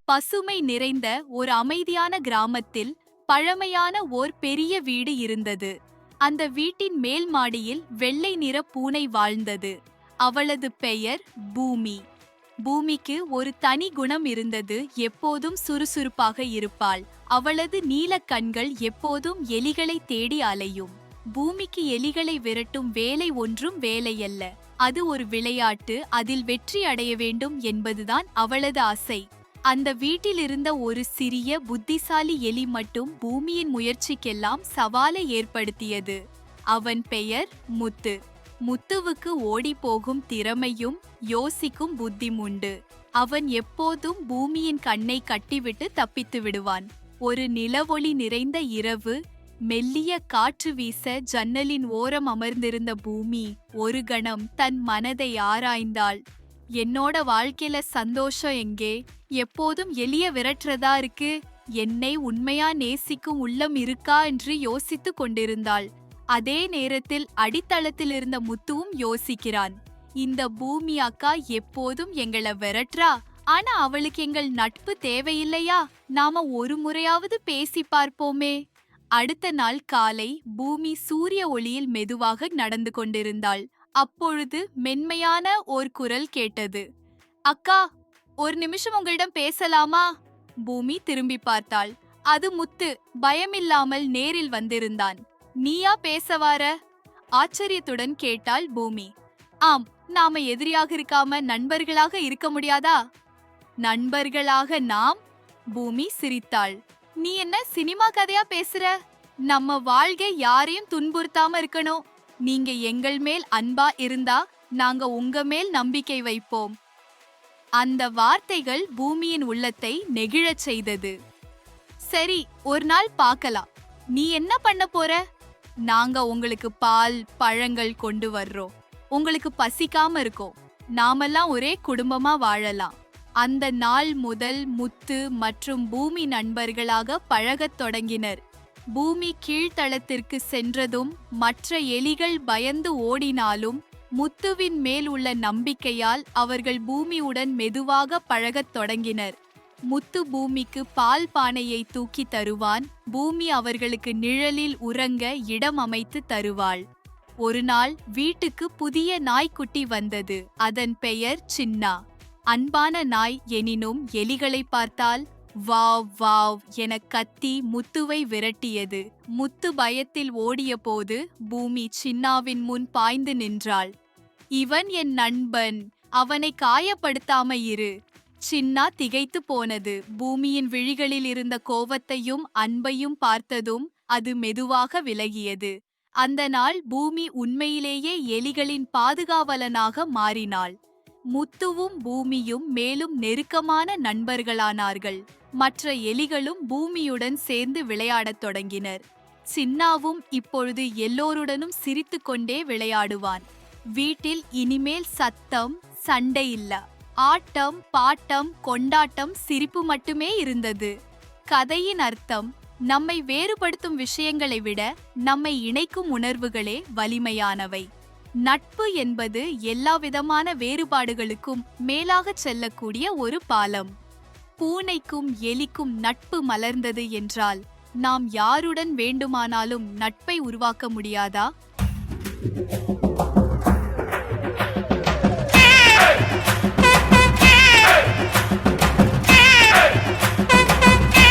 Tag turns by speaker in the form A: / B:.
A: பசுமை நிறைந்த ஒரு அமைதியான கிராமத்தில் பழமையான ஓர் பெரிய வீடு இருந்தது. அந்த வீட்டின் மேல் மாடியில் வெள்ளை நிற பூனை வாழ்ந்தது. அவளது பெயர் பூமி. பூமிக்கு ஒரு தனி குணம் இருந்தது. எப்போதும் சுறுசுறுப்பாக இருப்பாள். அவளது நீலக் கண்கள் எப்போதும் எலிகளை தேடி அலையும். பூமிக்கு எலிகளை விரட்டும் வேலை ஒன்றும் வேலையல்ல. அது ஒரு விளையாட்டு. அதில் வெற்றி அடைய வேண்டும் என்பதுதான் அவளது ஆசை. அந்த வீட்டில் இருந்த ஒரு சிறிய புத்திசாலி எலி மட்டும் பூமியின் முயற்சிக்கெல்லாம் சவாலை ஏற்படுத்தியது. அவன் பெயர் முத்து. முத்துவுக்கு ஓடிப்போகும் திறமையும் யோசிக்கும் புத்தியும் உண்டு. அவன் எப்போதும் பூமியின் கண்ணை கட்டிவிட்டு தப்பித்து விடுவான். ஒரு நிலவொளி நிறைந்த இரவு, மெல்லிய காற்று வீச ஜன்னலின் ஓரம் அமர்ந்திருந்த பூமி ஒரு கணம் தன் மனதை ஆராய்ந்தாள். என்னோட வாழ்க்கையில சந்தோஷம் எங்கே? எப்போதும் எலிய விரட்டுறதா இருக்கு. என்னை உண்மையா நேசிக்கும் உள்ளம் இருக்கா என்று யோசித்து கொண்டிருந்தாள். அதே நேரத்தில் அடித்தளத்தில் இருந்த முத்துவும் யோசிக்கிறான். இந்த பூமி அக்கா எப்போதும் எங்களை விரட்டுறா. ஆனா அவளுக்கு எங்கள் நட்பு தேவையில்லையா? நாம ஒரு முறையாவது பேசி பார்ப்போமே. அடுத்த நாள் காலை பூமி சூரிய ஒளியில் மெதுவாக நடந்து கொண்டிருந்தாள். அப்பொழுது மென்மையான ஓர் குரல் கேட்டது. அக்கா, ஒரு நிமிஷம் உங்களிடம் பேசலாமா? பூமி திரும்பி பார்த்தாள். அது முத்து பயமில்லாமல் நேரில் வந்திருந்தான். நீயா பேசவார? ஆச்சரியத்துடன் கேட்டாள் பூமி. ஆம், நாம எதிரியாக இருக்காம நண்பர்களாக இருக்க முடியாதா? நண்பர்களாக நாம்? பூமி சிரித்தாள். நீ என்ன சினிமா கதையா பேசுற? நம்ம வாழ்க்கை யாரையும் துன்புறுத்தாம இருக்கணும். நீங்க எங்கள் மேல் அன்பா இருந்தா நாங்க உங்க மேல் நம்பிக்கை வைப்போம். அந்த வார்த்தைகள் பூமியின் உள்ளத்தை நெகிழச் செய்தது. சரி, ஒரு நாள் பார்க்கலாம். நீ என்ன பண்ண போற? நாங்க உங்களுக்கு பால் பழங்கள் கொண்டு வர்றோம். உங்களுக்கு பசிக்காம இருக்கோம். நாமெல்லாம் ஒரே குடும்பமா வாழலாம். அந்த நாள் முதல் முத்து மற்றும் பூமி நண்பர்களாக பழகத் தொடங்கினர். பூமி கீழ்த்தளத்திற்கு சென்றதும் மற்ற எலிகள் பயந்து ஓடினாலும் முத்துவின் மேல் உள்ள நம்பிக்கையால் அவர்கள் பூமியுடன் மெதுவாக பழகத் தொடங்கினர். முத்து பூமிக்கு பால் பானையை தூக்கி தருவான். பூமி அவர்களுக்கு நிழலில் உறங்க இடம் அமைத்து தருவாள். ஒரு நாள் வீட்டுக்கு புதிய நாய்க்குட்டி வந்தது. அதன் பெயர் சின்னா. அன்பான நாய் எனினும் எலிகளை பார்த்தால் வாவ் வாவ் என கத்தி முத்துவை விரட்டியது. முத்து பயத்தில் ஓடிய போது பூமி சின்னாவின் முன் பாய்ந்து நின்றாள். இவன் என் நண்பன், அவனை காயப்படுத்தாம இரு. சின்னா திகைத்து போனது. பூமியின் விழிகளில் இருந்த கோவத்தையும் அன்பையும் பார்த்ததும் அது மெதுவாக விலகியது. அந்த நாள் பூமி உண்மையிலேயே எலிகளின் பாதுகாவலனாக மாறினாள். முத்துவும் பூமியும் மேலும் நெருக்கமான நண்பர்களானார்கள். மற்ற எலிகளும் பூமியுடன் சேர்ந்து விளையாடத் தொடங்கினர். சின்னாவும் இப்பொழுது எல்லோருடனும் சிரித்துக்கொண்டே விளையாடுவான். வீட்டில் இனிமேல் சத்தம், சண்டை இல்ல. ஆட்டம், பாட்டம், கொண்டாட்டம், சிரிப்பு மட்டுமே இருந்தது. கதையின் அர்த்தம், நம்மை வேறுபடுத்தும் விஷயங்களை விட நம்மை இணைக்கும் உணர்வுகளே வலிமையானவை. நட்பு என்பது எல்லாவிதமான வேறுபாடுகளுக்கும் மேலாக செல்லக்கூடிய ஒரு பாலம். பூனைக்கும் எலிக்கும் நட்பு மலர்ந்தது என்றால் நாம் யாருடன் வேண்டுமானாலும் நட்பை உருவாக்க முடியாதா?